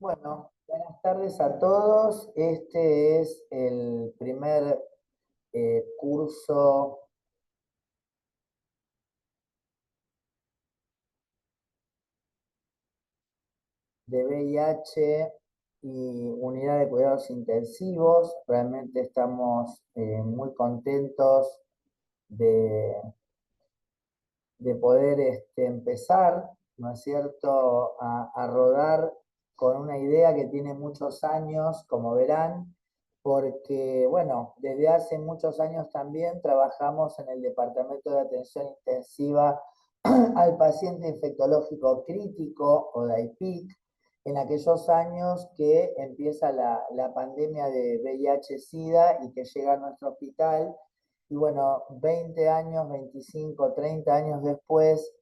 Bueno, buenas tardes a todos. Este es el primer curso de VIH y unidad de cuidados intensivos. Realmente estamos muy contentos de, de poder empezar, ¿no es cierto?, a rodar con una idea que tiene muchos años, como verán, porque, bueno, desde hace muchos años también trabajamos en el Departamento de Atención Intensiva al Paciente Infectológico Crítico, o DAIPIC, en aquellos años que empieza la pandemia de VIH-Sida y que llega a nuestro hospital. Y bueno, 20 años, 25, 30 años después,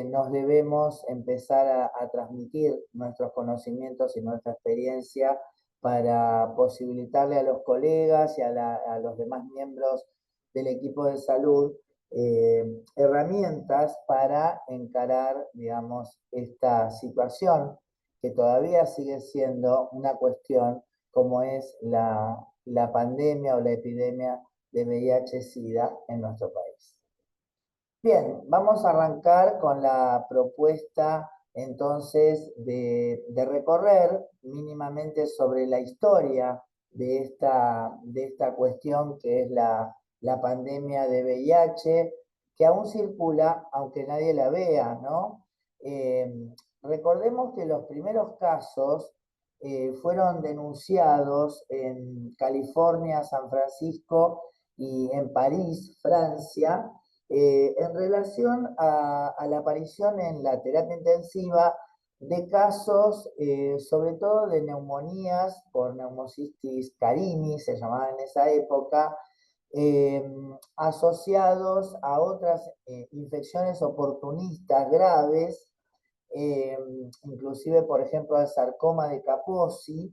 nos debemos empezar a transmitir nuestros conocimientos y nuestra experiencia para posibilitarle a los colegas y a los demás miembros del equipo de salud herramientas para encarar, digamos, esta situación que todavía sigue siendo una cuestión como es la pandemia o la epidemia de VIH-Sida en nuestro país. Bien, vamos a arrancar con la propuesta entonces de recorrer mínimamente sobre la historia de esta cuestión que es la pandemia de VIH, que aún circula, aunque nadie la vea, ¿no? Recordemos que los primeros casos fueron denunciados en California, San Francisco y en París, Francia, en relación a la aparición en la terapia intensiva de casos, sobre todo de neumonías por neumocistis carini, se llamaba en esa época, eh, asociados a otras infecciones oportunistas graves, eh, inclusive, por ejemplo, al sarcoma de Kaposi,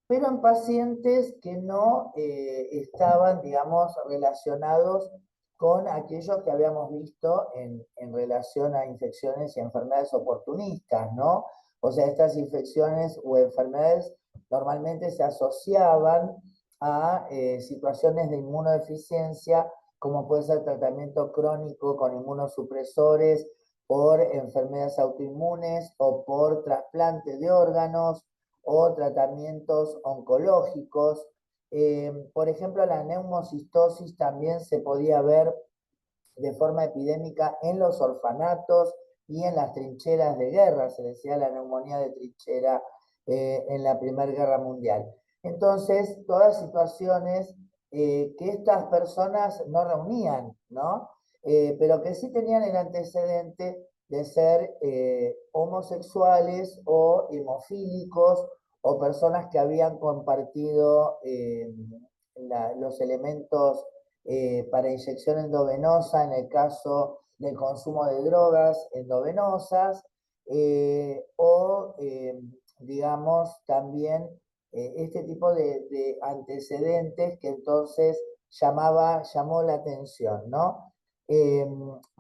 pero en pacientes que no estaban, digamos, relacionados con aquellos que habíamos visto en relación a infecciones y enfermedades oportunistas, ¿no? O sea, estas infecciones o enfermedades normalmente se asociaban a situaciones de inmunodeficiencia, como puede ser tratamiento crónico con inmunosupresores por enfermedades autoinmunes o por trasplante de órganos o tratamientos oncológicos. Por ejemplo, la neumocistosis también se podía ver de forma epidémica en los orfanatos y en las trincheras de guerra, se decía la neumonía de trinchera en la Primera Guerra Mundial. Entonces, todas situaciones que estas personas no reunían, ¿no? Pero que sí tenían el antecedente de ser homosexuales o hemofílicos o personas que habían compartido los elementos para inyección endovenosa en el caso del consumo de drogas endovenosas digamos, también este tipo de antecedentes que entonces llamó la atención, ¿no? Eh,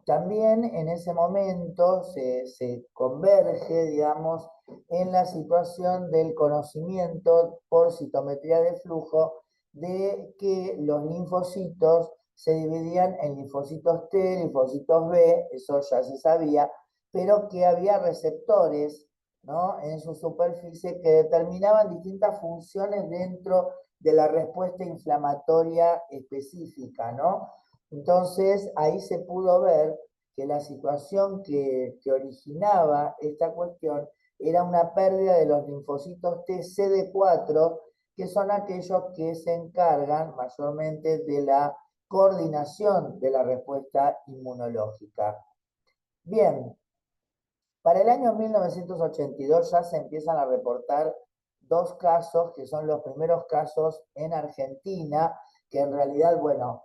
También en ese momento se converge, digamos, en la situación del conocimiento por citometría de flujo de que los linfocitos se dividían en linfocitos T, linfocitos B, eso ya se sabía, pero que había receptores, ¿no?, en su superficie que determinaban distintas funciones dentro de la respuesta inflamatoria específica, ¿no? Entonces ahí se pudo ver que la situación que originaba esta cuestión era una pérdida de los linfocitos T CD4, que son aquellos que se encargan mayormente de la coordinación de la respuesta inmunológica. Bien, para el año 1982 ya se empiezan a reportar dos casos que son los primeros casos en Argentina, que en realidad, bueno,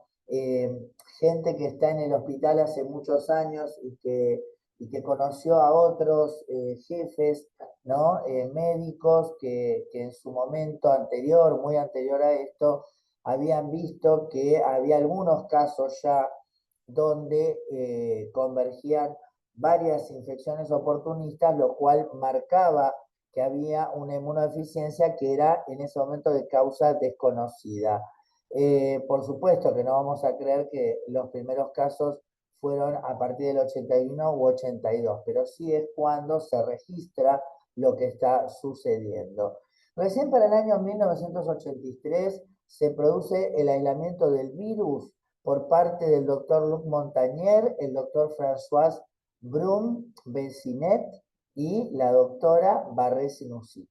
gente que está en el hospital hace muchos años y que conoció a otros jefes, ¿no? Médicos que en su momento anterior, muy anterior a esto, habían visto que había algunos casos ya donde convergían varias infecciones oportunistas, lo cual marcaba que había una inmunodeficiencia que era en ese momento de causa desconocida. Por supuesto que no vamos a creer que los primeros casos fueron a partir del 81 u 82, pero sí es cuando se registra lo que está sucediendo. Recién para el año 1983 se produce el aislamiento del virus por parte del doctor Luc Montagnier, el doctor François Brun-Bessinet y la doctora Barré-Sinoussi.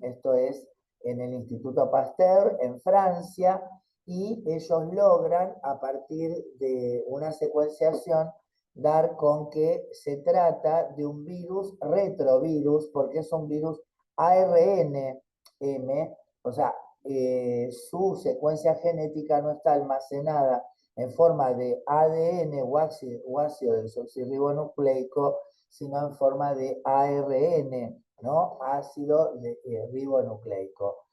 Esto es en el Instituto Pasteur en Francia, y ellos logran, a partir de una secuenciación, dar con que se trata de un virus retrovirus, porque es un virus ARNM, o sea, su secuencia genética no está almacenada en forma de ADN o ácido desoxirribonucleico, sino en forma de ARN, ¿no? Ácido ribonucleico.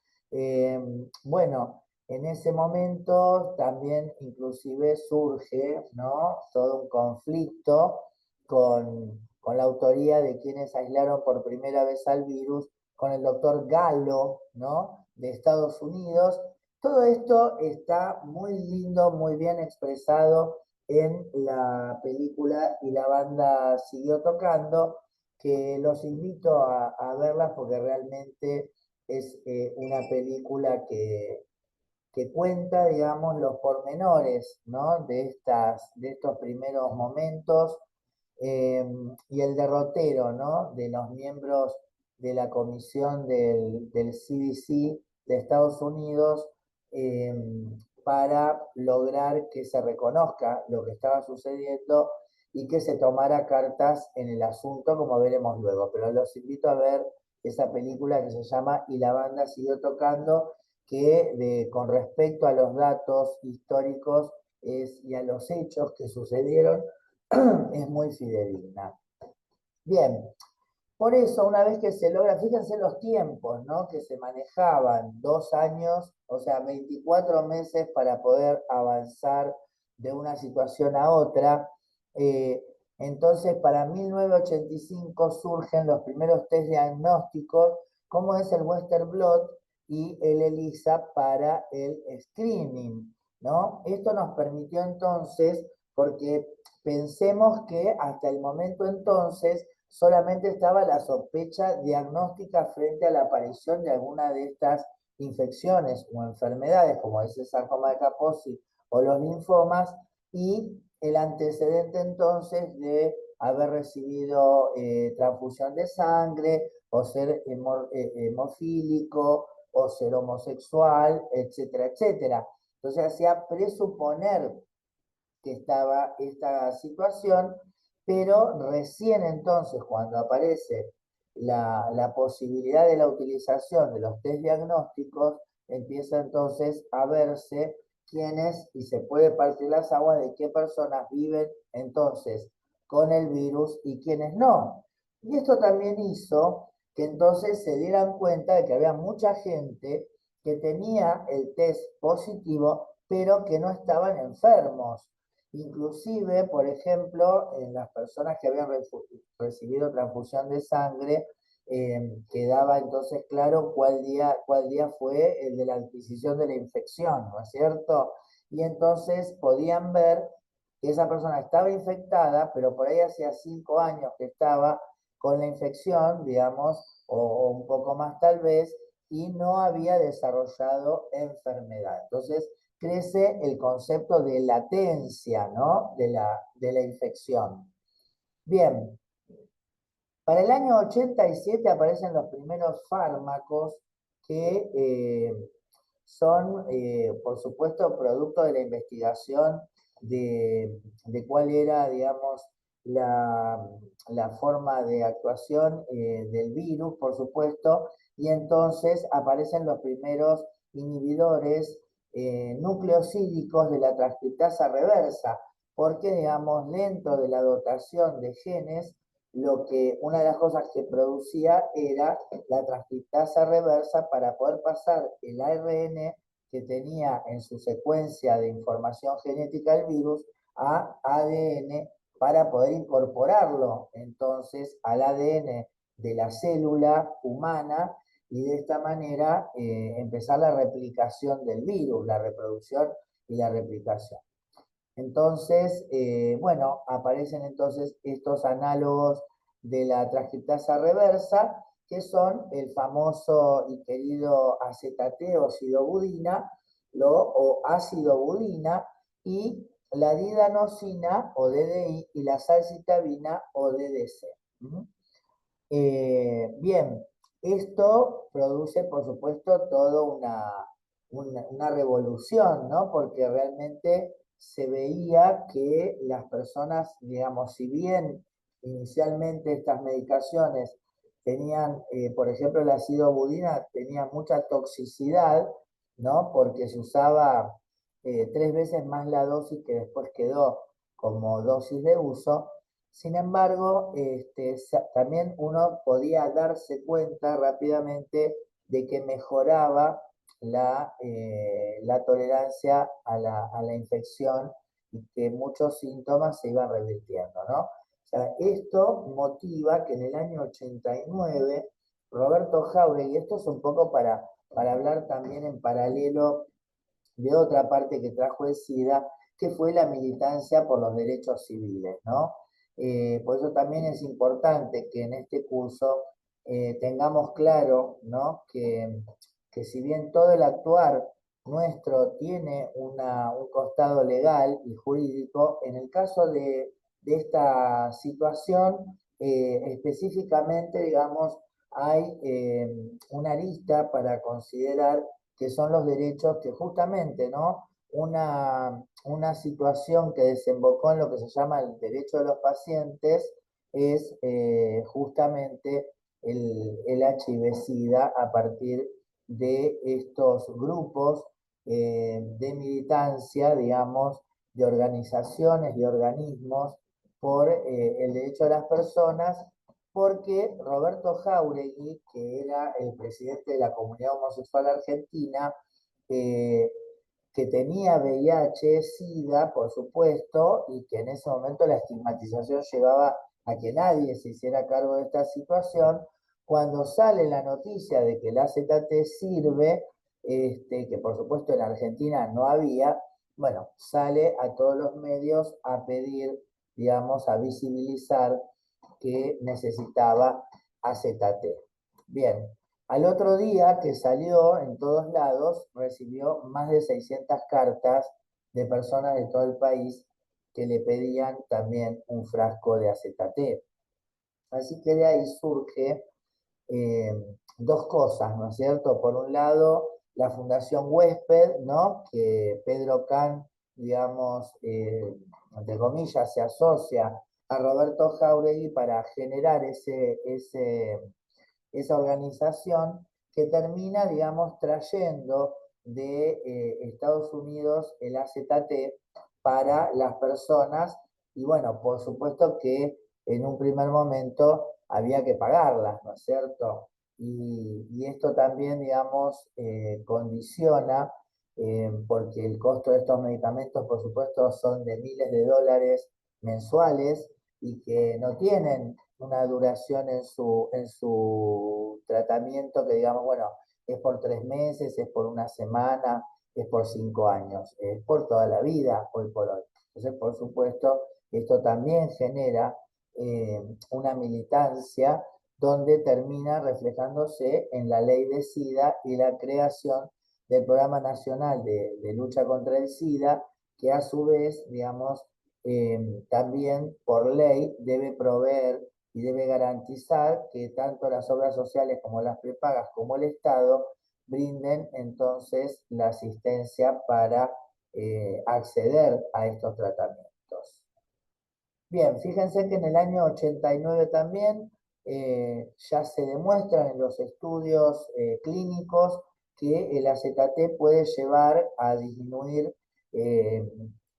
Bueno, en ese momento también inclusive surge, ¿no?, todo un conflicto con la autoría de quienes aislaron por primera vez al virus, con el doctor Gallo, ¿no?, de Estados Unidos. Todo esto está muy lindo, muy bien expresado en la película Y la banda siguió tocando, que los invito a verla porque realmente es una película que cuenta, digamos, los pormenores, ¿no?, de estos primeros momentos, y el derrotero, ¿no?, de los miembros de la comisión del CDC de Estados Unidos, eh, para lograr que se reconozca lo que estaba sucediendo y que se tomara cartas en el asunto, como veremos luego. Pero los invito a ver esa película que se llama Y la banda siguió tocando, que con respecto a los datos históricos y a los hechos que sucedieron, es muy fidedigna. Bien, por eso una vez que se logra, fíjense los tiempos, ¿no?, que se manejaban, 2 años, o sea, 24 meses para poder avanzar de una situación a otra. Eh, entonces, para 1985 surgen los primeros test diagnósticos, como es el Western Blot y el ELISA para el screening, ¿no? Esto nos permitió entonces, porque pensemos que hasta el momento entonces solamente estaba la sospecha diagnóstica frente a la aparición de alguna de estas infecciones o enfermedades, como es el sarcoma de Kaposi o los linfomas, y el antecedente entonces de haber recibido transfusión de sangre, o ser hemofílico, o ser homosexual, etcétera, etcétera. Entonces hacía presuponer que estaba esta situación, pero recién entonces cuando aparece la posibilidad de la utilización de los test diagnósticos, empieza entonces a verse quiénes, y se puede partir las aguas de qué personas viven entonces con el virus y quiénes no. Y esto también hizo que entonces se dieran cuenta de que había mucha gente que tenía el test positivo, pero que no estaban enfermos. Inclusive, por ejemplo, en las personas que habían recibido transfusión de sangre, quedaba entonces claro cuál día fue el de la adquisición de la infección, ¿no es cierto? Y entonces podían ver que esa persona estaba infectada, pero por ahí hacía 5 años que estaba con la infección, digamos, o un poco más tal vez, y no había desarrollado enfermedad. Entonces, crece el concepto de latencia, ¿no?, de la infección. Bien, para el año 87 aparecen los primeros fármacos que son, por supuesto, producto de la investigación de cuál era, digamos, la forma de actuación del virus, por supuesto, y entonces aparecen los primeros inhibidores nucleosídicos de la transcriptasa reversa, porque, digamos, dentro de la dotación de genes, una de las cosas que producía era la transcriptasa reversa para poder pasar el ARN que tenía en su secuencia de información genética del virus a ADN, para poder incorporarlo entonces al ADN de la célula humana y de esta manera empezar la replicación del virus, la reproducción y la replicación. Entonces, bueno, aparecen entonces estos análogos de la transcriptasa reversa, que son el famoso y querido acetate o sidobudina, o ácido budina, y la didanosina o DDI y la salcitabina o DDC. Bien, esto produce, por supuesto, toda una revolución, ¿no? Porque realmente se veía que las personas, digamos, si bien inicialmente estas medicaciones tenían, por ejemplo, el ácido budina tenía mucha toxicidad, ¿no? Porque se usaba 3 veces más la dosis que después quedó como dosis de uso. Sin embargo, también uno podía darse cuenta rápidamente de que mejoraba la tolerancia a la infección y que muchos síntomas se iban revirtiendo, ¿no? O sea, esto motiva que en el año 89 Roberto Jauregui, y esto es un poco para hablar también en paralelo de otra parte que trajo el SIDA, que fue la militancia por los derechos civiles, ¿no? Por eso también es importante que en este curso tengamos claro, ¿no? Que si bien todo el actuar nuestro tiene un costado legal y jurídico, en el caso de esta situación, específicamente, digamos, hay una lista para considerar que son los derechos que justamente, ¿no? Una situación que desembocó en lo que se llama el derecho de los pacientes es justamente el HIV-Sida a partir de estos grupos de militancia, digamos, de organizaciones y organismos por el derecho de las personas, porque Roberto Jáuregui, que era el presidente de la comunidad homosexual argentina, eh, que tenía VIH, SIDA, por supuesto, y que en ese momento la estigmatización llevaba a que nadie se hiciera cargo de esta situación, cuando sale la noticia de que el AZT sirve, que por supuesto en Argentina no había, bueno, sale a todos los medios a pedir, digamos, a visibilizar que necesitaba AZT. Bien, al otro día que salió en todos lados, recibió más de 600 cartas de personas de todo el país que le pedían también un frasco de AZT. Así que de ahí surge dos cosas, ¿no es cierto? Por un lado, la Fundación Huésped, ¿no? Que Pedro Can, digamos, entre comillas, se asocia a Roberto Jáuregui para generar esa organización que termina, digamos, trayendo de Estados Unidos el AZT para las personas y bueno, por supuesto que en un primer momento había que pagarlas, ¿no es cierto? Y esto también, digamos, condiciona, porque el costo de estos medicamentos, por supuesto, son de miles de dólares mensuales y que no tienen una duración en su tratamiento que digamos, bueno, es por 3 meses, es por una semana, es por 5 años, es por toda la vida, hoy por hoy. Entonces, por supuesto, esto también genera una militancia donde termina reflejándose en la ley de SIDA y la creación del Programa Nacional de Lucha contra el SIDA, que a su vez, digamos, también por ley debe proveer y debe garantizar que tanto las obras sociales como las prepagas como el Estado brinden entonces la asistencia para acceder a estos tratamientos. Bien, fíjense que en el año 89 también ya se demuestran en los estudios clínicos que el AZT puede llevar a disminuir eh,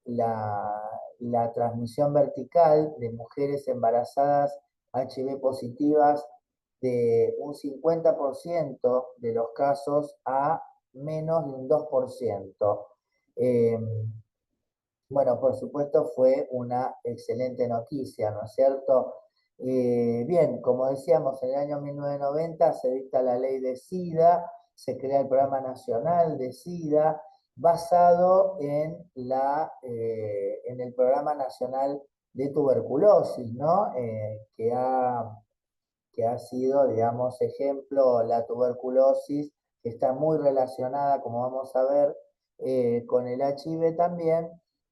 la transmisión vertical de mujeres embarazadas HIV positivas de un 50% de los casos a menos de un 2%. Eh, bueno, por supuesto fue una excelente noticia, ¿no es cierto? Bien, como decíamos, en el año 1990 se dicta la ley de SIDA, se crea el Programa Nacional de SIDA, basado en el Programa Nacional de Tuberculosis, ¿no? Que ha sido, digamos, ejemplo, la tuberculosis, que está muy relacionada, como vamos a ver, con el HIV también.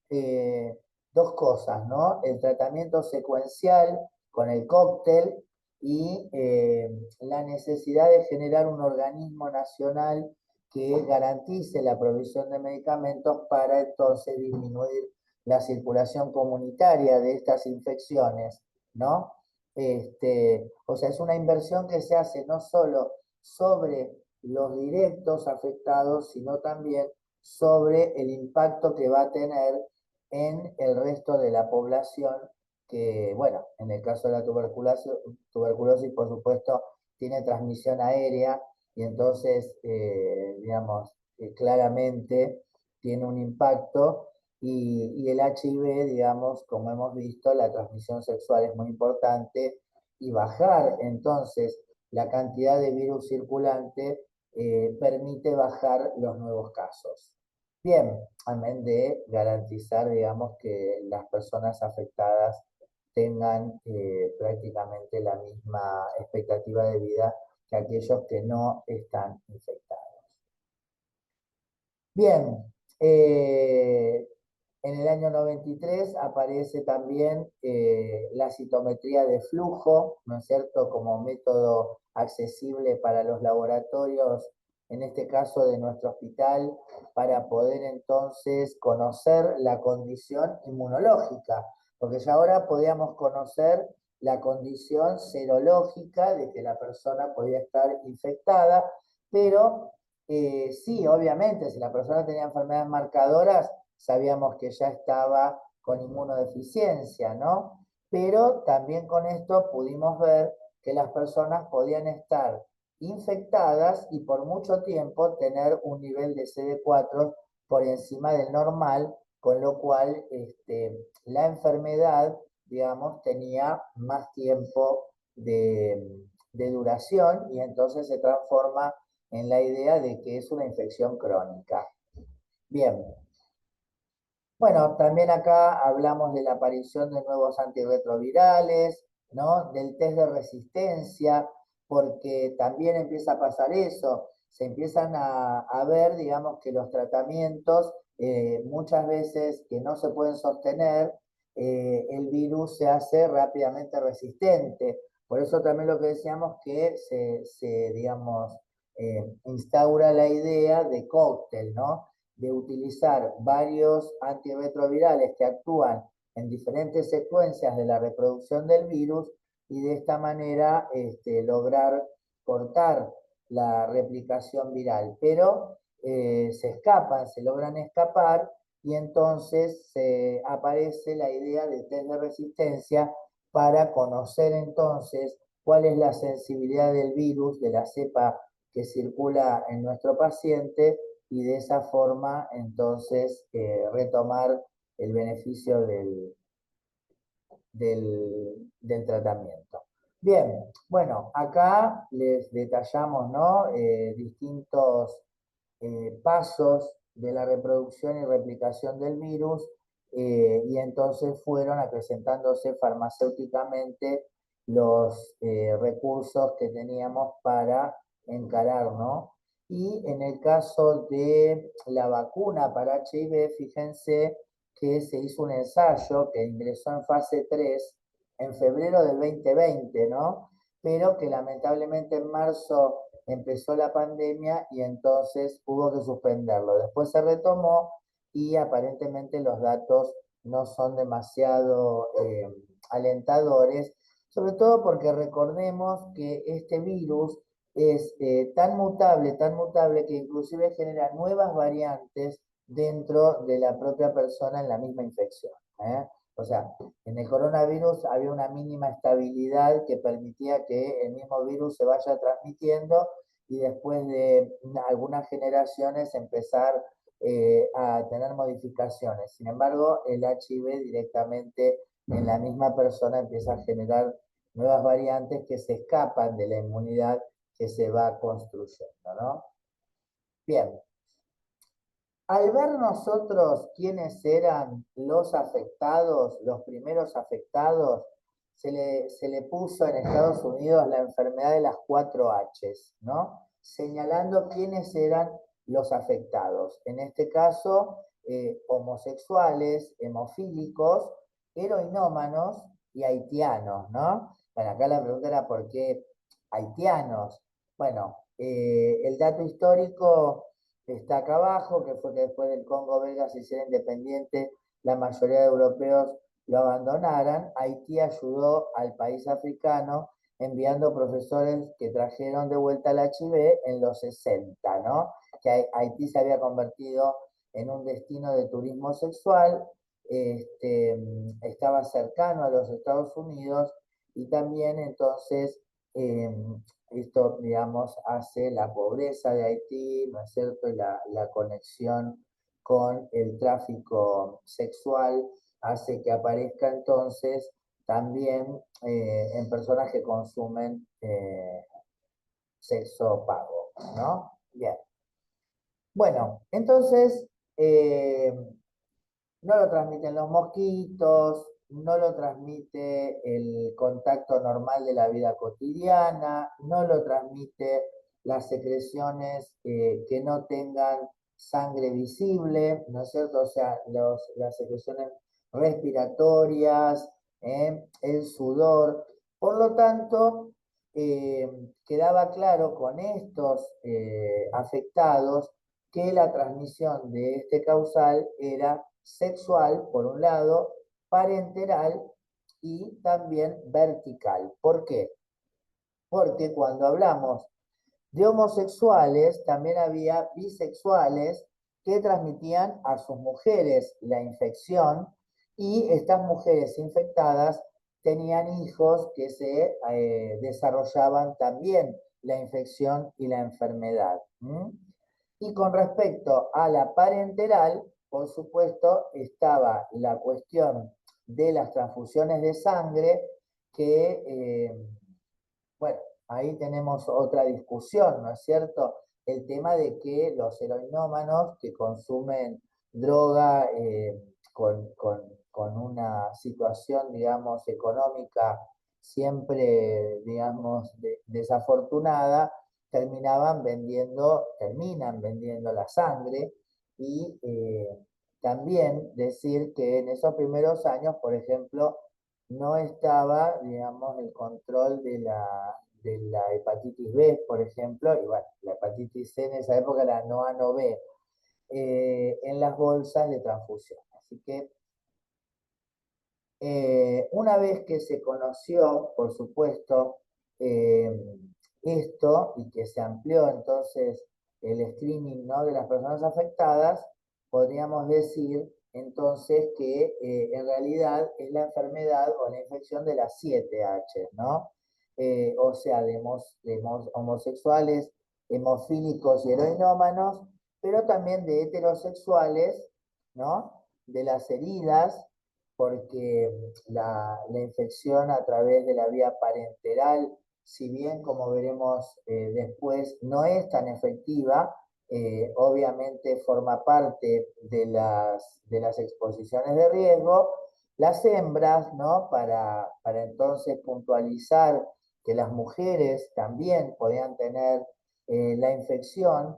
eh, Dos cosas, ¿no? El tratamiento secuencial con el cóctel y la necesidad de generar un organismo nacional que garantice la provisión de medicamentos para entonces disminuir la circulación comunitaria de estas infecciones, ¿no? O sea, es una inversión que se hace no solo sobre los directos afectados, sino también sobre el impacto que va a tener en el resto de la población, que, bueno, en el caso de la tuberculosis, por supuesto, tiene transmisión aérea y entonces, digamos, claramente tiene un impacto y el HIV, digamos, como hemos visto, la transmisión sexual es muy importante y bajar entonces la cantidad de virus circulante permite bajar los nuevos casos. Bien, amén de garantizar, digamos, que las personas afectadas tengan prácticamente la misma expectativa de vida que aquellos que no están infectados. Bien, en el año 93 aparece también la citometría de flujo, ¿no es cierto?, como método accesible para los laboratorios, en este caso de nuestro hospital, para poder entonces conocer la condición inmunológica, porque ya ahora podíamos conocer la condición serológica de que la persona podía estar infectada, pero sí, obviamente, si la persona tenía enfermedades marcadoras, sabíamos que ya estaba con inmunodeficiencia, ¿no? Pero también con esto pudimos ver que las personas podían estar infectadas y por mucho tiempo tener un nivel de CD4 por encima del normal, con lo cual la enfermedad, digamos, tenía más tiempo de duración y entonces se transforma en la idea de que es una infección crónica. Bien, bueno, también acá hablamos de la aparición de nuevos antirretrovirales, ¿no? Del test de resistencia, porque también empieza a pasar eso, se empiezan a ver, digamos, que los tratamientos muchas veces que no se pueden sostener, el virus se hace rápidamente resistente. Por eso también lo que decíamos que digamos, instaura la idea de cóctel, ¿no? De utilizar varios antirretrovirales que actúan en diferentes secuencias de la reproducción del virus y de esta manera lograr cortar la replicación viral. Pero se escapan, se logran escapar y entonces aparece la idea de test de resistencia para conocer entonces cuál es la sensibilidad del virus, de la cepa que circula en nuestro paciente y de esa forma entonces retomar el beneficio del tratamiento. Bien, bueno, acá les detallamos, ¿no? Distintos pasos de la reproducción y replicación del virus y entonces fueron acrecentándose farmacéuticamente los recursos que teníamos para encarar, ¿no? Y en el caso de la vacuna para HIV, fíjense que se hizo un ensayo que ingresó en fase 3 en febrero del 2020, ¿no? Pero que lamentablemente en marzo empezó la pandemia y entonces hubo que suspenderlo. Después se retomó y aparentemente los datos no son demasiado alentadores, sobre todo porque recordemos que este virus es tan mutable que inclusive genera nuevas variantes dentro de la propia persona en la misma infección. ¿Eh? O sea, en el coronavirus había una mínima estabilidad que permitía que el mismo virus se vaya transmitiendo y después de algunas generaciones empezar a tener modificaciones. Sin embargo, el HIV directamente en la misma persona empieza a generar nuevas variantes que se escapan de la inmunidad que se va construyendo, ¿no? Bien, al ver nosotros quiénes eran los afectados, los primeros afectados, se le puso en Estados Unidos la enfermedad de las 4Hs, ¿no? Señalando quiénes eran los afectados. En este caso, homosexuales, hemofílicos, heroinómanos y haitianos, ¿no? Bueno, acá la pregunta era ¿por qué haitianos? Bueno, el dato histórico está acá abajo, que fue que después del Congo belga se hiciera independiente, la mayoría de europeos lo abandonaran. Haití ayudó al país africano enviando profesores que trajeron de vuelta el HIV en los 60, ¿no? Que Haití se había convertido en un destino de turismo sexual, estaba cercano a los Estados Unidos y también entonces eh, esto, digamos, hace la pobreza de Haití, ¿no es cierto? Y la conexión con el tráfico sexual hace que aparezca entonces también en personas que consumen sexo pago, ¿no? Bien. Bueno, entonces no lo transmiten los mosquitos, no lo transmite el contacto normal de la vida cotidiana, no lo transmite las secreciones que no tengan sangre visible, ¿no es cierto? O sea, las secreciones respiratorias, el sudor. Por lo tanto, eh, quedaba claro con estos afectados que la transmisión de este causal era sexual, por un lado, parenteral y también vertical. ¿Por qué? Porque cuando hablamos de homosexuales, también había bisexuales que transmitían a sus mujeres la infección y estas mujeres infectadas tenían hijos que se desarrollaban también la infección y la enfermedad. Y con respecto a la parenteral, por supuesto, estaba la cuestión de las transfusiones de sangre, que, bueno, ahí tenemos otra discusión, ¿no es cierto? El tema de que los heroinómanos que consumen droga con una situación, digamos, económica siempre, digamos, desafortunada, terminan vendiendo la sangre y también decir que en esos primeros años, por ejemplo, no estaba, digamos, el control de la hepatitis B, por ejemplo, y bueno, la hepatitis C en esa época era no A, no B, en las bolsas de transfusión. Así que una vez que se conoció, por supuesto, eh, esto y que se amplió entonces el screening, ¿no?, de las personas afectadas, podríamos decir entonces que en realidad es la enfermedad o la infección de las 7H, ¿no? O sea, de homosexuales, hemofílicos y heroinómanos, pero también de heterosexuales, ¿no? De las heridas, porque la infección a través de la vía parenteral, si bien como veremos después no es tan efectiva, obviamente forma parte de las exposiciones de riesgo, las hembras, ¿no? Para entonces puntualizar que las mujeres también podían tener la infección,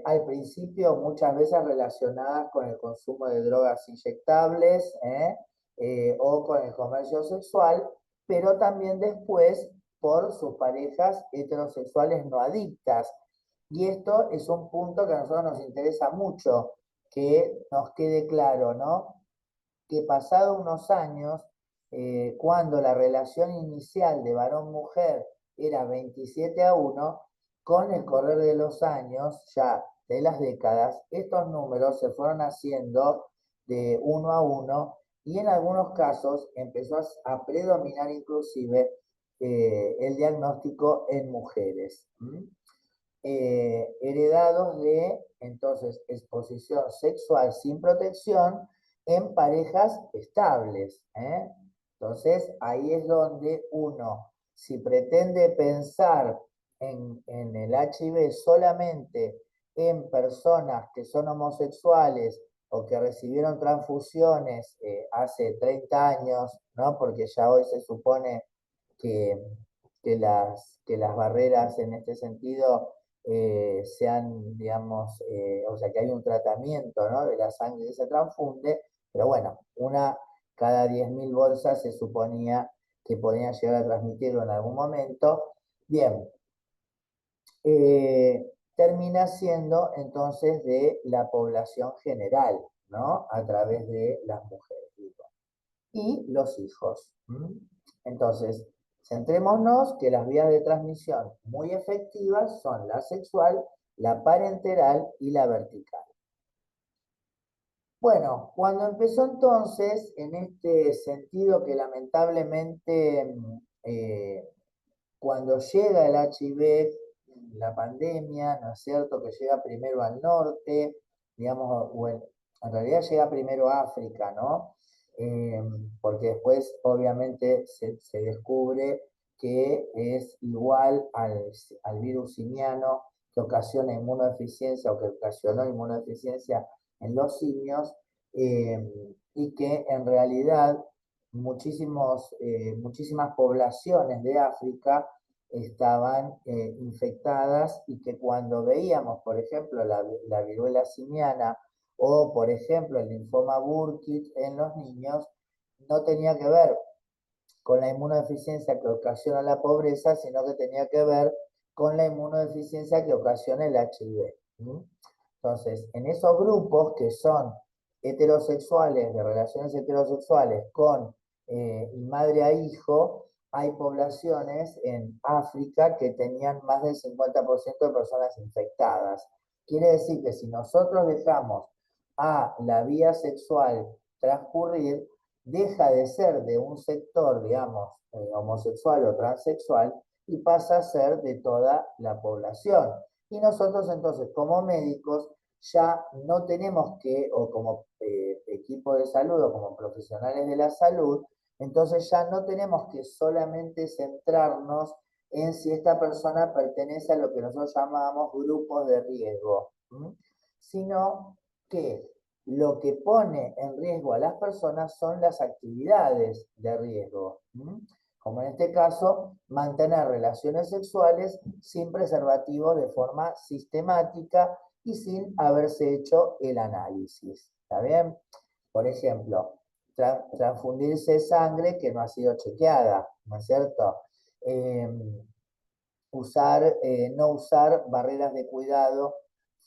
al principio muchas veces relacionadas con el consumo de drogas inyectables o con el comercio sexual, pero también después por sus parejas heterosexuales no adictas. Y esto es un punto que a nosotros nos interesa mucho, que nos quede claro, ¿no? Que pasado unos años, cuando la relación inicial de varón-mujer era 27-1, con el correr de los años, ya de las décadas, estos números se fueron haciendo de 1-1 y en algunos casos empezó a predominar inclusive el diagnóstico en mujeres. Heredados de entonces exposición sexual sin protección en parejas estables. Entonces, ahí es donde uno, si pretende pensar en el HIV solamente en personas que son homosexuales o que recibieron transfusiones hace 30 años, ¿no? Porque ya hoy se supone que, que las barreras en este sentido sean, digamos, o sea, que hay un tratamiento, ¿no? De la sangre que se transfunde, pero bueno, una cada 10.000 bolsas se suponía que podían llegar a transmitirlo en algún momento. Bien, termina siendo entonces de la población general, ¿no? A través de las mujeres, digo. Y los hijos. Entonces, centrémonos que las vías de transmisión muy efectivas son la sexual, la parenteral y la vertical. Bueno, cuando empezó entonces, en este sentido que lamentablemente cuando llega el HIV, la pandemia, ¿no es cierto?, que llega primero al norte, digamos, o en realidad llega primero a África, ¿no? Eh, Porque después obviamente se descubre que es igual al virus simiano que ocasiona inmunodeficiencia o que ocasionó inmunodeficiencia en los simios, y que en realidad muchísimas poblaciones de África estaban infectadas y que cuando veíamos, por ejemplo, la viruela simiana o, por ejemplo, el linfoma Burkitt en los niños, no tenía que ver con la inmunodeficiencia que ocasiona la pobreza, sino que tenía que ver con la inmunodeficiencia que ocasiona el HIV. Entonces, en esos grupos que son heterosexuales, de relaciones heterosexuales con madre a hijo, hay poblaciones en África que tenían más del 50% de personas infectadas. Quiere decir que si nosotros dejamos a la vía sexual transcurrir, deja de ser de un sector, digamos, homosexual o transexual y pasa a ser de toda la población. Y nosotros entonces, como médicos, ya no tenemos que, o como equipo de salud o como profesionales de la salud, entonces ya no tenemos que solamente centrarnos en si esta persona pertenece a lo que nosotros llamamos grupos de riesgo, sino que lo que pone en riesgo a las personas son las actividades de riesgo, como en este caso, mantener relaciones sexuales sin preservativo de forma sistemática y sin haberse hecho el análisis. ¿Está bien? Por ejemplo, transfundirse sangre que no ha sido chequeada, ¿no es cierto? Eh, no usar barreras de cuidado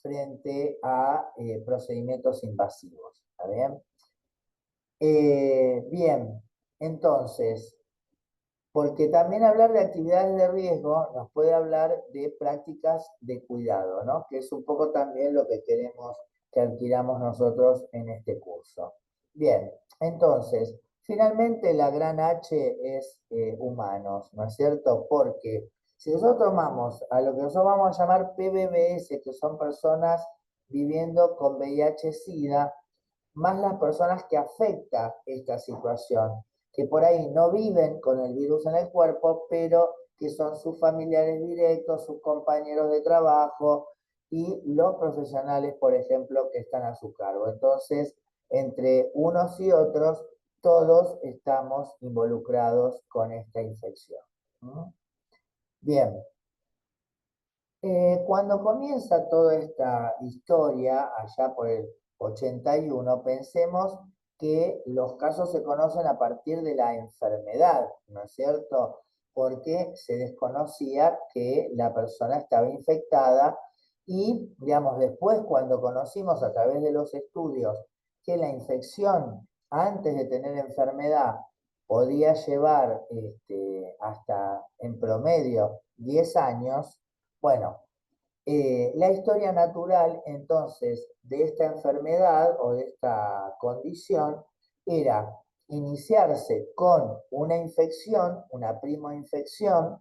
frente a procedimientos invasivos. ¿Está bien? Bien, entonces, porque también hablar de actividades de riesgo nos puede hablar de prácticas de cuidado, ¿no? Que es un poco también lo que queremos que adquiramos nosotros en este curso. Bien, entonces, finalmente la gran H es humanos, ¿no es cierto? Porque si nosotros tomamos a lo que nosotros vamos a llamar PBBS, que son personas viviendo con VIH-Sida, más las personas que afecta esta situación, que por ahí no viven con el virus en el cuerpo, pero que son sus familiares directos, sus compañeros de trabajo y los profesionales, por ejemplo, que están a su cargo. Entonces, entre unos y otros, todos estamos involucrados con esta infección. Bien, cuando comienza toda esta historia, allá por el 81, pensemos que los casos se conocen a partir de la enfermedad, ¿no es cierto? Porque se desconocía que la persona estaba infectada y, digamos, después cuando conocimos a través de los estudios que la infección antes de tener enfermedad podía llevar hasta en promedio 10 años, bueno, la historia natural entonces de esta enfermedad o de esta condición era iniciarse con una infección, una primoinfección,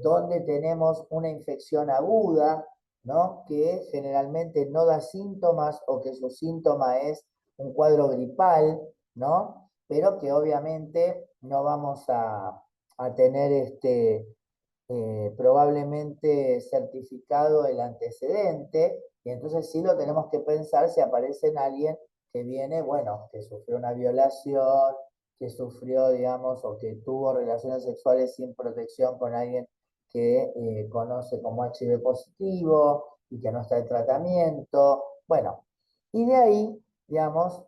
donde tenemos una infección aguda, ¿no? Que generalmente no da síntomas o que su síntoma es un cuadro gripal, ¿no? pero que obviamente no vamos a tener probablemente certificado el antecedente, y entonces sí lo tenemos que pensar si aparece en alguien que viene, bueno, que sufrió una violación, que sufrió, digamos, o que tuvo relaciones sexuales sin protección con alguien que conoce como HIV positivo y que no está en tratamiento. Bueno, y de ahí, digamos,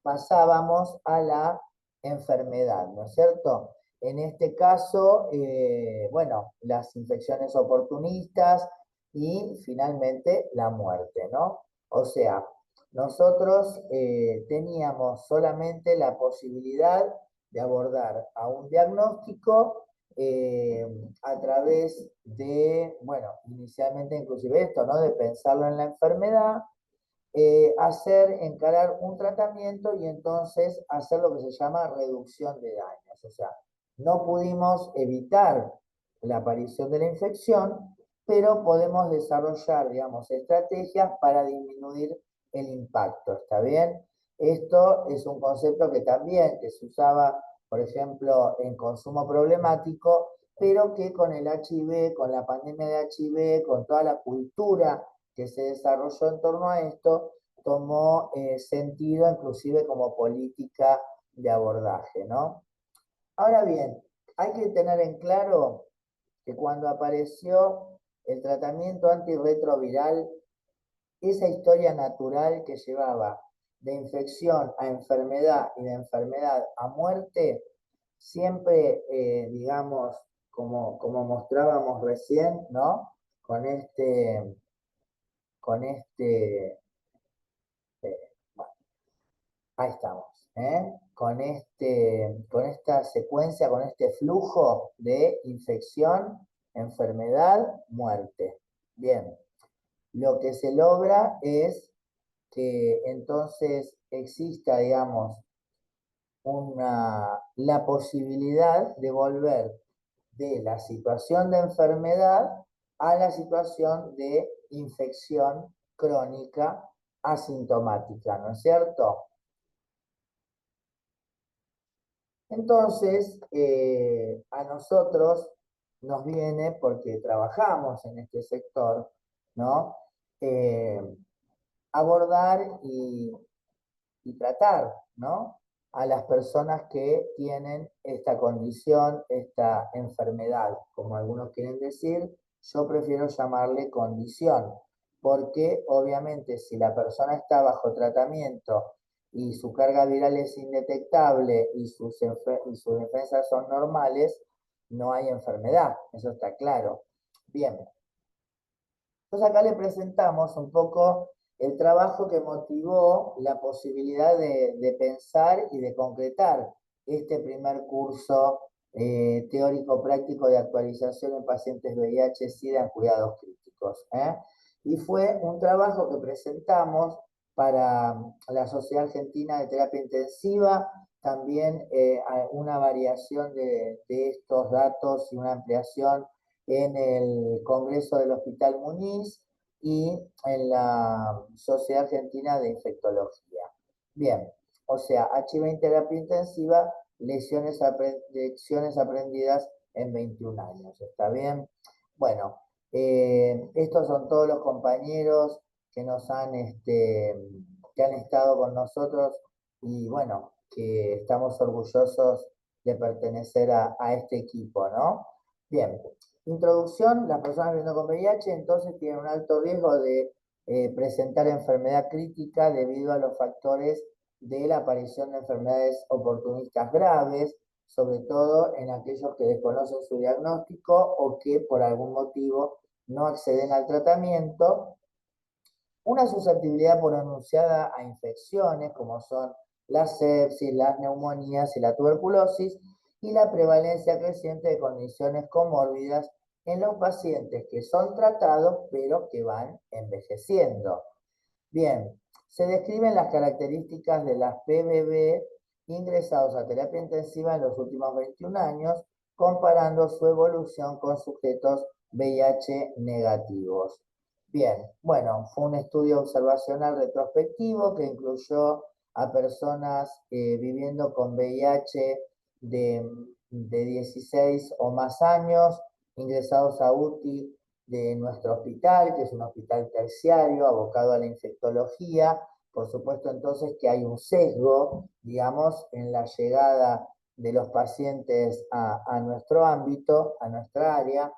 pasábamos a la enfermedad, ¿no es cierto? En este caso, bueno, las infecciones oportunistas y finalmente la muerte, ¿no? O sea, nosotros teníamos solamente la posibilidad de abordar a un diagnóstico eh, a través de, bueno, inicialmente inclusive esto, ¿no? De pensarlo en la enfermedad, encarar un tratamiento y entonces hacer lo que se llama reducción de daños. O sea, no pudimos evitar la aparición de la infección, pero podemos desarrollar, digamos, estrategias para disminuir el impacto. ¿Está bien? Esto es un concepto que también que se usaba, por ejemplo, en consumo problemático, pero que con el HIV, con la pandemia de HIV, con toda la cultura que se desarrolló en torno a esto, tomó sentido inclusive como política de abordaje, ¿no? Ahora bien, hay que tener en claro que cuando apareció el tratamiento antirretroviral, esa historia natural que llevaba de infección a enfermedad y de enfermedad a muerte, siempre, digamos, como mostrábamos recién, ¿no? Con con este, bueno, ahí estamos, ¿eh? Con esta secuencia, con este flujo de infección, enfermedad, muerte. Bien, lo que se logra es que entonces exista, digamos, la posibilidad de volver de la situación de enfermedad a la situación de infección crónica asintomática, ¿no es cierto? Entonces, a nosotros nos viene, porque trabajamos en este sector, ¿no? Eh, abordar y tratar, ¿no? A las personas que tienen esta condición, esta enfermedad, como algunos quieren decir, yo prefiero llamarle condición, porque obviamente si la persona está bajo tratamiento y su carga viral es indetectable y y sus defensas son normales, no hay enfermedad, eso está claro. Bien, entonces acá le presentamos un poco el trabajo que motivó la posibilidad de pensar y de concretar este primer curso teórico-práctico de actualización en pacientes VIH-Sida en cuidados críticos. Y fue un trabajo que presentamos para la Sociedad Argentina de Terapia Intensiva, también una variación de estos datos y una ampliación en el Congreso del Hospital Muniz y en la Sociedad Argentina de Infectología. Bien, o sea, HIV en terapia intensiva, lecciones aprendidas en 21 años, ¿está bien? Bueno, estos son todos los compañeros que que han estado con nosotros y bueno, que estamos orgullosos de pertenecer a este equipo, ¿no? Bien, introducción, las personas viviendo con VIH entonces tienen un alto riesgo de presentar enfermedad crítica debido a los factores de la aparición de enfermedades oportunistas graves, sobre todo en aquellos que desconocen su diagnóstico o que por algún motivo no acceden al tratamiento, una susceptibilidad pronunciada a infecciones como son la sepsis, las neumonías y la tuberculosis, y la prevalencia creciente de condiciones comórbidas en los pacientes que son tratados pero que van envejeciendo. Bien, se describen las características de las PBB ingresados a terapia intensiva en los últimos 21 años, comparando su evolución con sujetos VIH negativos. Bien, bueno, fue un estudio observacional retrospectivo que incluyó a personas viviendo con VIH de 16 o más años, ingresados a UTI de nuestro hospital, que es un hospital terciario abocado a la infectología. Por supuesto, entonces, que hay un sesgo, digamos, en la llegada de los pacientes a nuestro ámbito, a nuestra área,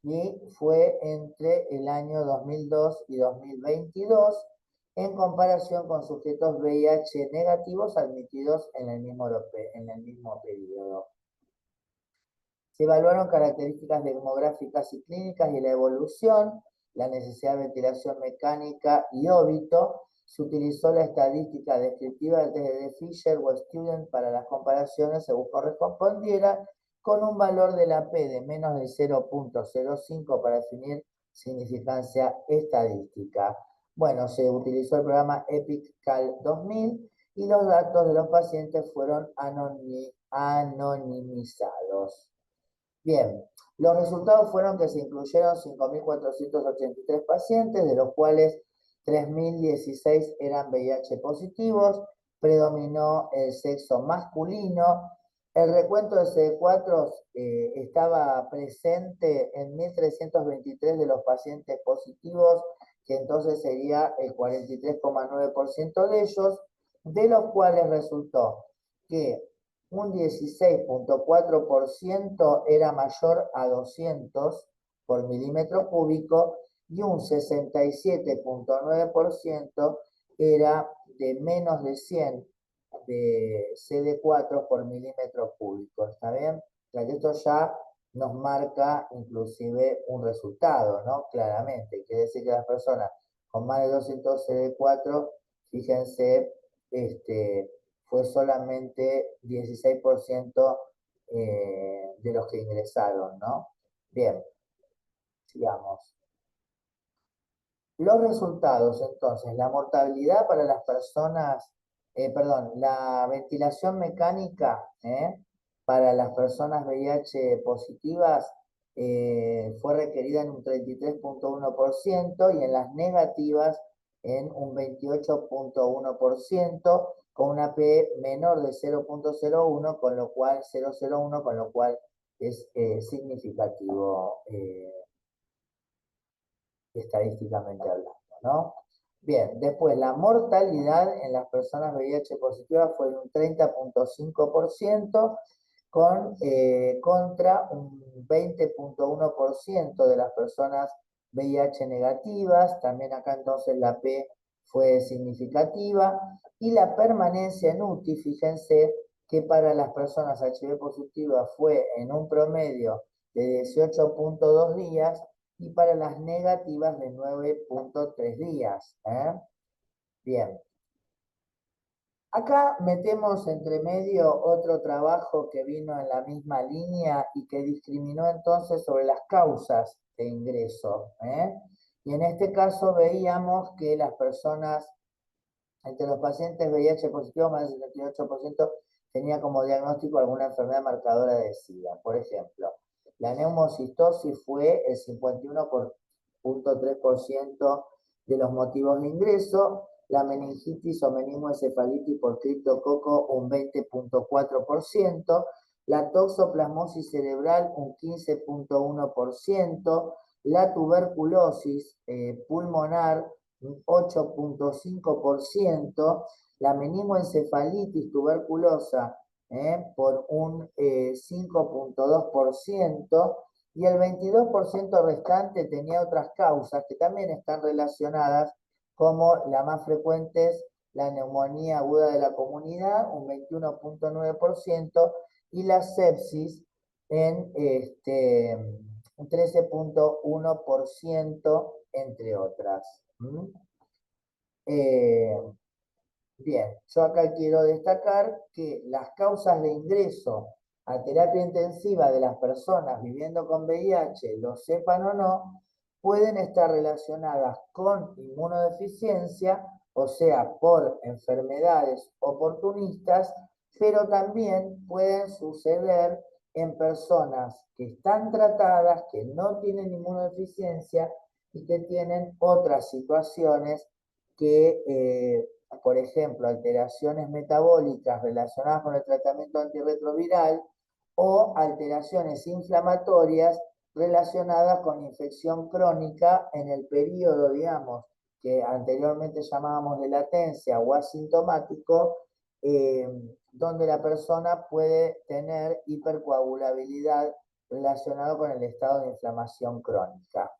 y fue entre el año 2002 y 2022 en comparación con sujetos VIH negativos admitidos en el mismo periodo. Se evaluaron características demográficas y clínicas y la evolución, la necesidad de ventilación mecánica y óbito. Se utilizó la estadística descriptiva del test de Fisher o Student para las comparaciones según correspondiera, con un valor de la P de menos de 0.05 para definir significancia estadística. Bueno, se utilizó el programa EPIC-CAL 2000 y los datos de los pacientes fueron anonimizados. Bien, los resultados fueron que se incluyeron 5.483 pacientes, de los cuales 3.016 eran VIH positivos, predominó el sexo masculino. El recuento de CD4 estaba presente en 1.323 de los pacientes positivos, que entonces sería el 43,9% de ellos, de los cuales resultó que un 16,4% era mayor a 200 por milímetro cúbico y un 67,9% era de menos de 100 de CD4 por milímetro cúbico. ¿Está bien? O sea que esto ya nos marca inclusive un resultado, ¿no? Claramente. Quiere decir que las personas con más de 200 CD4, fíjense, fue solamente 16% de los que ingresaron, ¿no? Bien, sigamos. Los resultados, entonces, la mortalidad para las personas, perdón, la ventilación mecánica para las personas VIH positivas fue requerida en un 33,1% y en las negativas en un 28,1%, con una P menor de 0,01, con lo cual 0,01, con lo cual es significativo estadísticamente hablando, ¿no? Bien, después la mortalidad en las personas VIH positivas fue de un 30,5% contra un 20,1% de las personas VIH negativas. También acá entonces la P fue significativa. Y la permanencia en UTI, fíjense que para las personas HIV positivas fue en un promedio de 18,2 días y para las negativas de 9,3 días. Bien. Acá metemos entre medio otro trabajo que vino en la misma línea y que discriminó entonces sobre las causas de ingreso. Y en este caso veíamos que las personas, entre los pacientes VIH positivos, más del 78% tenía como diagnóstico alguna enfermedad marcadora de SIDA. Por ejemplo, la neumocistosis fue el 51,3% de los motivos de ingreso, la meningitis o meningoencefalitis por criptococo un 20,4%, la toxoplasmosis cerebral un 15,1%, la tuberculosis pulmonar un 8,5%, la meningoencefalitis tuberculosa por un 5,2%, y el 22% restante tenía otras causas que también están relacionadas, como la más frecuente es la neumonía aguda de la comunidad, un 21,9%, y la sepsis en un 13,1%, entre otras. Bien, yo acá quiero destacar que las causas de ingreso a terapia intensiva de las personas viviendo con VIH, lo sepan o no, pueden estar relacionadas con inmunodeficiencia, o sea, por enfermedades oportunistas, pero también pueden suceder en personas que están tratadas, que no tienen inmunodeficiencia y que tienen otras situaciones que por ejemplo, alteraciones metabólicas relacionadas con el tratamiento antirretroviral o alteraciones inflamatorias relacionadas con infección crónica en el periodo, digamos, que anteriormente llamábamos de latencia o asintomático, eh, donde la persona puede tener hipercoagulabilidad relacionado con el estado de inflamación crónica.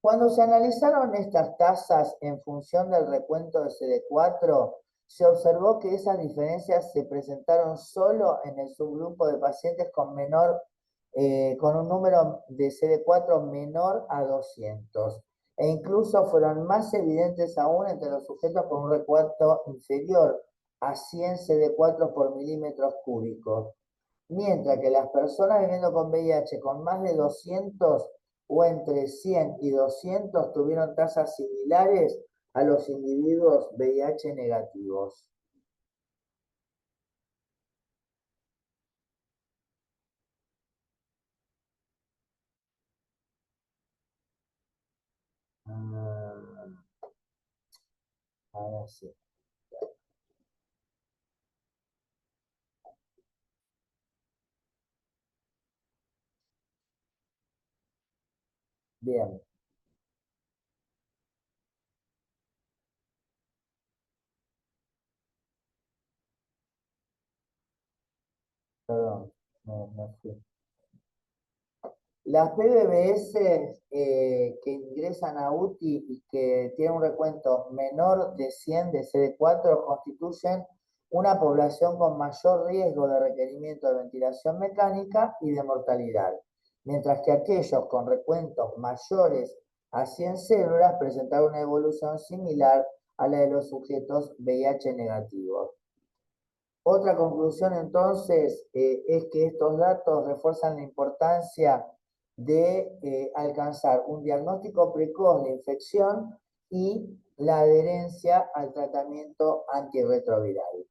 Cuando se analizaron estas tasas en función del recuento de CD4, se observó que esas diferencias se presentaron solo en el subgrupo de pacientes con un número de CD4 menor a 200, e incluso fueron más evidentes aún entre los sujetos con un recuento inferior a 100 CD4 por milímetros cúbicos, mientras que las personas viviendo con VIH con más de 200 o entre 100 y 200 tuvieron tasas similares a los individuos VIH negativos. Ahora sí. Bien, perdón, me fui. Las PBBS que ingresan a UTI y que tienen un recuento menor de 100 de CD4 constituyen una población con mayor riesgo de requerimiento de ventilación mecánica y de mortalidad, mientras que aquellos con recuentos mayores a 100 células presentaron una evolución similar a la de los sujetos VIH negativos. Otra conclusión entonces es que estos datos refuerzan la importancia de alcanzar un diagnóstico precoz de infección y la adherencia al tratamiento antirretroviral.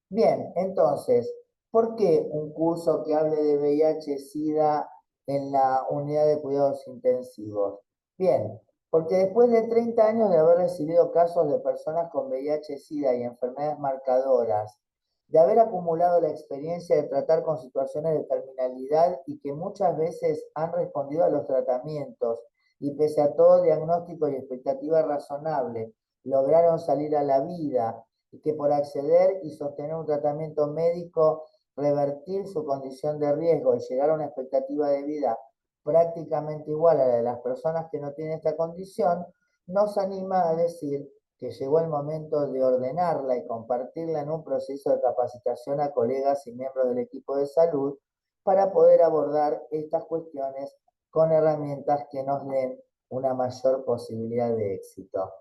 Bien, entonces, ¿por qué un curso que hable de VIH-Sida en la unidad de cuidados intensivos? Bien, porque después de 30 años de haber recibido casos de personas con VIH-Sida y enfermedades marcadoras, de haber acumulado la experiencia de tratar con situaciones de terminalidad y que muchas veces han respondido a los tratamientos y pese a todo diagnóstico y expectativa razonable, lograron salir a la vida y que por acceder y sostener un tratamiento médico, revertir su condición de riesgo y llegar a una expectativa de vida prácticamente igual a la de las personas que no tienen esta condición, nos anima a decir que llegó el momento de ordenarla y compartirla en un proceso de capacitación a colegas y miembros del equipo de salud para poder abordar estas cuestiones con herramientas que nos den una mayor posibilidad de éxito.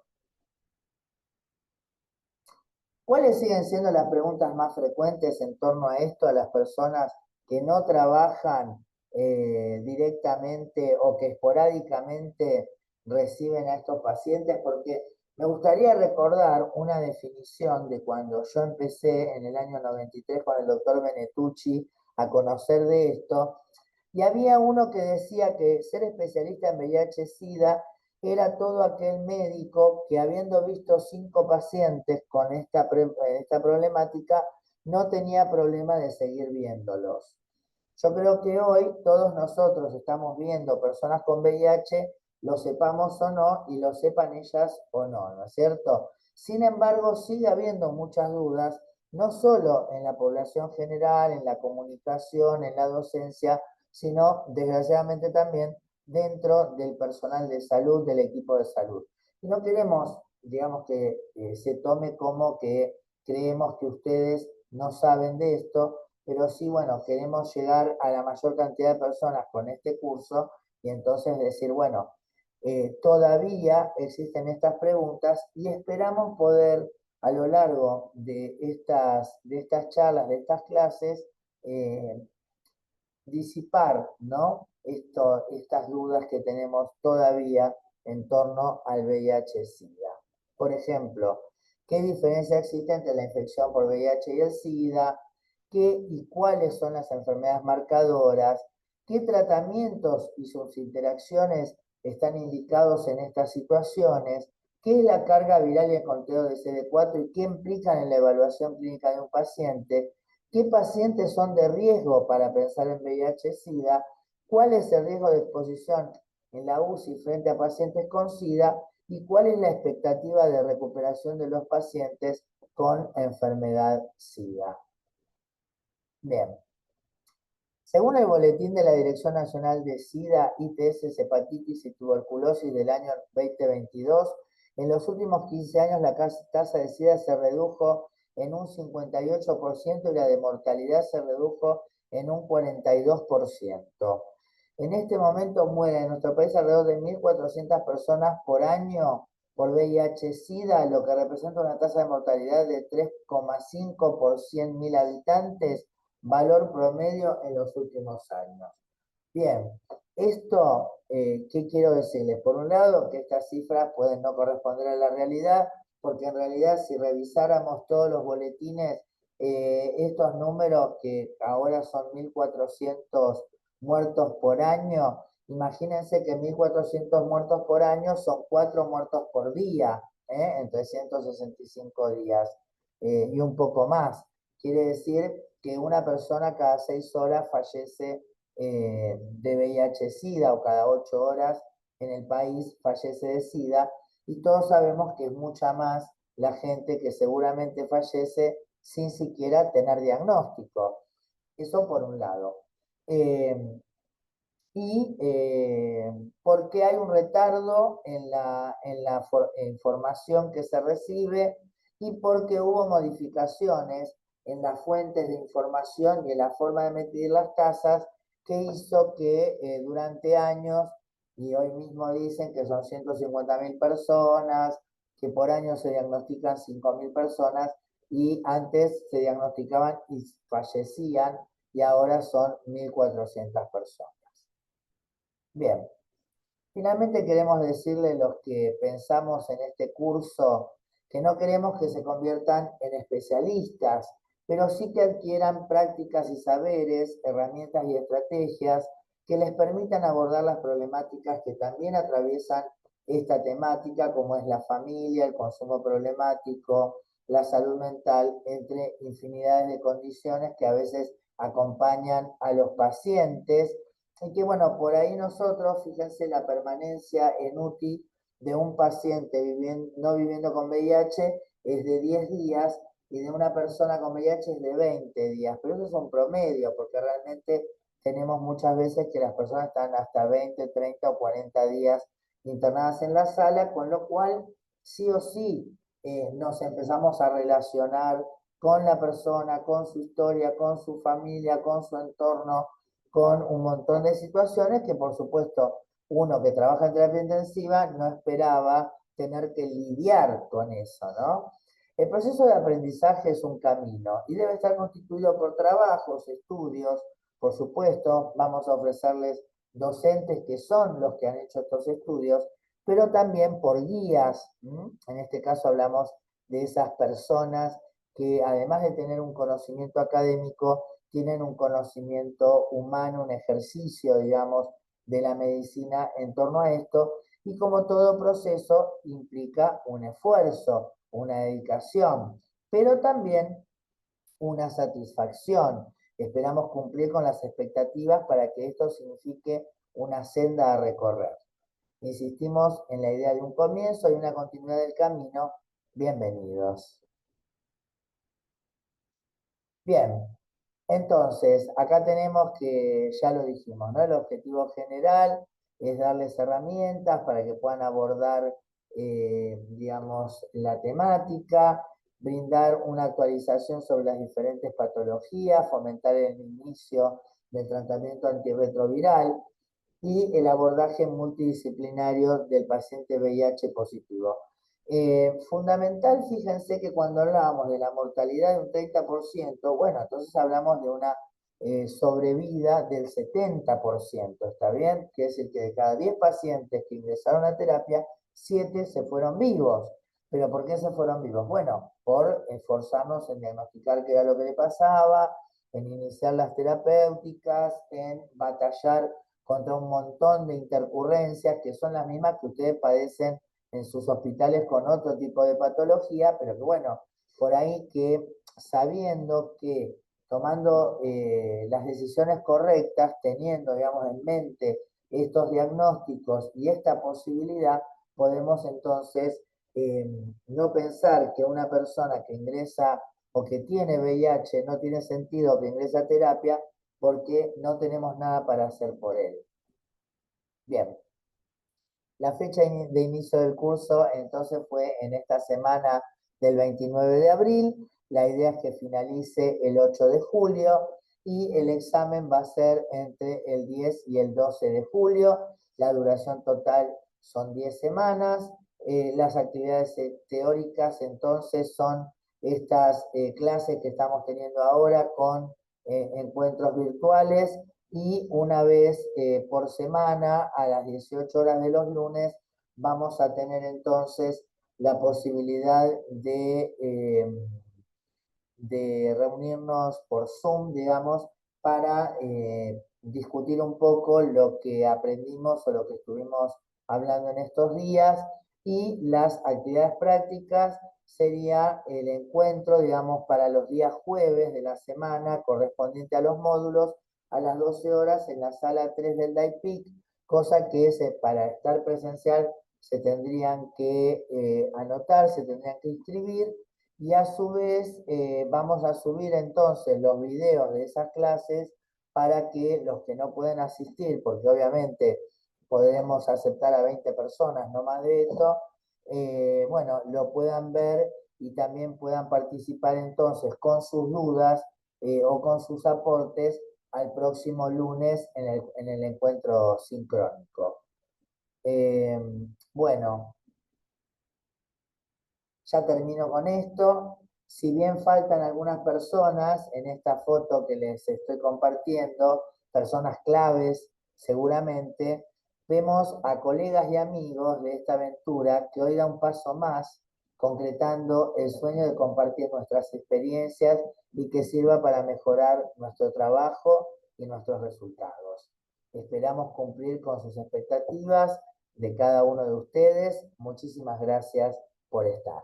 ¿Cuáles siguen siendo las preguntas más frecuentes en torno a esto a las personas que no trabajan directamente o que esporádicamente reciben a estos pacientes? Porque me gustaría recordar una definición de cuando yo empecé en el año 93 con el doctor Benetucci a conocer de esto, y había uno que decía que ser especialista en VIH-Sida era todo aquel médico que habiendo visto 5 pacientes con esta problemática, no tenía problema de seguir viéndolos. Yo creo que hoy todos nosotros estamos viendo personas con VIH, lo sepamos o no, y lo sepan ellas o no, ¿no es cierto? Sin embargo, sigue habiendo muchas dudas, no solo en la población general, en la comunicación, en la docencia, sino desgraciadamente también dentro del personal de salud, del equipo de salud. Y no queremos, digamos, que se tome como que creemos que ustedes no saben de esto, pero sí, bueno, queremos llegar a la mayor cantidad de personas con este curso y entonces decir, bueno, todavía existen estas preguntas y esperamos poder a lo largo de estas charlas, de estas clases, eh, disipar, ¿no? Estas dudas que tenemos todavía en torno al VIH-Sida. Por ejemplo, ¿qué diferencia existe entre la infección por VIH y el SIDA? ¿Qué y cuáles son las enfermedades marcadoras? ¿Qué tratamientos y sus interacciones están indicados en estas situaciones, qué es la carga viral y el conteo de CD4 y qué implican en la evaluación clínica de un paciente, qué pacientes son de riesgo para pensar en VIH-Sida, cuál es el riesgo de exposición en la UCI frente a pacientes con SIDA y cuál es la expectativa de recuperación de los pacientes con enfermedad SIDA. Bien. Según el boletín de la Dirección Nacional de SIDA, ITS, hepatitis y tuberculosis del año 2022, en los últimos 15 años la tasa de SIDA se redujo en un 58% y la de mortalidad se redujo en un 42%. En este momento mueren en nuestro país alrededor de 1.400 personas por año por VIH-Sida, lo que representa una tasa de mortalidad de 3,5 por 100.000 habitantes, valor promedio en los últimos años. Bien, esto, ¿qué quiero decirles? Por un lado, que estas cifras pueden no corresponder a la realidad, porque en realidad si revisáramos todos los boletines, estos números que ahora son 1.400 muertos por año, imagínense que 1.400 muertos por año son 4 muertos por día, en 365 días, y un poco más. Quiere decir que una persona cada 6 horas fallece de VIH-Sida o cada 8 horas en el país fallece de SIDA y todos sabemos que es mucha más la gente que seguramente fallece sin siquiera tener diagnóstico. Eso por un lado. Porque hay un retardo en la información que se recibe y porque hubo modificaciones en las fuentes de información y en la forma de medir las tasas que hizo que durante años, y hoy mismo dicen que son 150.000 personas, que por año se diagnostican 5.000 personas, y antes se diagnosticaban y fallecían, y ahora son 1.400 personas. Bien, finalmente queremos decirle a los que pensamos en este curso que no queremos que se conviertan en especialistas, pero sí que adquieran prácticas y saberes, herramientas y estrategias que les permitan abordar las problemáticas que también atraviesan esta temática, como es la familia, el consumo problemático, la salud mental, entre infinidades de condiciones que a veces acompañan a los pacientes y que bueno, por ahí nosotros, fíjense, la permanencia en UTI de un paciente no viviendo con VIH es de 10 días y de una persona con VIH es de 20 días, pero eso es un promedio, porque realmente tenemos muchas veces que las personas están hasta 20, 30 o 40 días internadas en la sala, con lo cual sí o sí nos empezamos a relacionar con la persona, con su historia, con su familia, con su entorno, con un montón de situaciones que, por supuesto, uno que trabaja en terapia intensiva no esperaba tener que lidiar con eso, ¿no? El proceso de aprendizaje es un camino y debe estar constituido por trabajos, estudios, por supuesto, vamos a ofrecerles docentes que son los que han hecho estos estudios, pero también por guías. En este caso hablamos de esas personas que además de tener un conocimiento académico, tienen un conocimiento humano, un ejercicio, digamos, de la medicina en torno a esto, y como todo proceso implica un esfuerzo, una dedicación, pero también una satisfacción. Esperamos cumplir con las expectativas para que esto signifique una senda a recorrer. Insistimos en la idea de un comienzo y una continuidad del camino. Bienvenidos. Bien, entonces, acá tenemos que, ya lo dijimos, ¿no? El objetivo general es darles herramientas para que puedan abordar, digamos, la temática, brindar una actualización sobre las diferentes patologías, fomentar el inicio del tratamiento antirretroviral y el abordaje multidisciplinario del paciente VIH positivo. Fundamental, fíjense que cuando hablábamos de la mortalidad de un 30%, bueno, entonces hablamos de una sobrevida del 70%, ¿está bien? Quiere decir que de cada 10 pacientes que ingresaron a terapia, 7 se fueron vivos. ¿Pero por qué se fueron vivos? Bueno, por esforzarnos en diagnosticar qué era lo que le pasaba, en iniciar las terapéuticas, en batallar contra un montón de intercurrencias que son las mismas que ustedes padecen en sus hospitales con otro tipo de patología, pero que bueno, por ahí que sabiendo que tomando las decisiones correctas, teniendo, digamos, en mente estos diagnósticos y esta posibilidad, podemos entonces no pensar que una persona que ingresa o que tiene VIH no tiene sentido que ingrese a terapia porque no tenemos nada para hacer por él. Bien, la fecha de inicio del curso entonces fue en esta semana del 29 de abril. La idea es que finalice el 8 de julio y el examen va a ser entre el 10 y el 12 de julio. La duración total son 10 semanas. Las actividades teóricas entonces son estas clases que estamos teniendo ahora con encuentros virtuales y una vez por semana a las 18 horas de los lunes vamos a tener entonces la posibilidad de reunirnos por Zoom, digamos, para discutir un poco lo que aprendimos o lo que estuvimos hablando en estos días y las actividades prácticas sería el encuentro, digamos, para los días jueves de la semana correspondiente a los módulos a las 12 horas en la sala 3 del DAIPIC, cosa que es, para estar presencial se tendrían que anotar, se tendrían que inscribir y a su vez vamos a subir entonces los videos de esas clases para que los que no pueden asistir, porque obviamente podremos aceptar a 20 personas, no más de esto, bueno, lo puedan ver y también puedan participar entonces con sus dudas o con sus aportes al próximo lunes en el encuentro sincrónico. Bueno, ya termino con esto. Si bien faltan algunas personas en esta foto que les estoy compartiendo, personas claves seguramente, vemos a colegas y amigos de esta aventura que hoy da un paso más, concretando el sueño de compartir nuestras experiencias y que sirva para mejorar nuestro trabajo y nuestros resultados. Esperamos cumplir con sus expectativas de cada uno de ustedes. Muchísimas gracias por estar.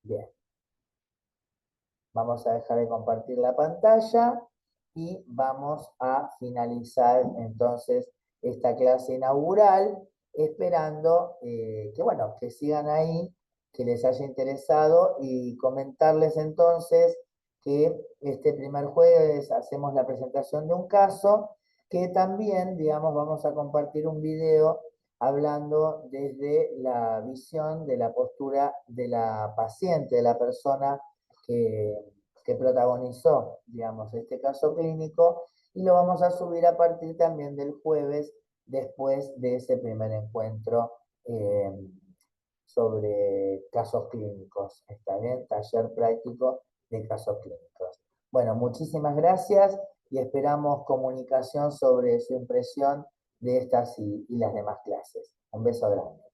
Bien, vamos a dejar de compartir la pantalla y vamos a finalizar entonces esta clase inaugural, esperando que, bueno, que sigan ahí, que les haya interesado y comentarles entonces que este primer jueves hacemos la presentación de un caso, que también, digamos, vamos a compartir un video hablando desde la visión de la postura de la paciente, de la persona que, que protagonizó, digamos, este caso clínico, y lo vamos a subir a partir también del jueves, después de ese primer encuentro sobre casos clínicos. ¿Está bien? Taller práctico de casos clínicos. Bueno, muchísimas gracias y esperamos comunicación sobre su impresión de estas y las demás clases. Un beso grande.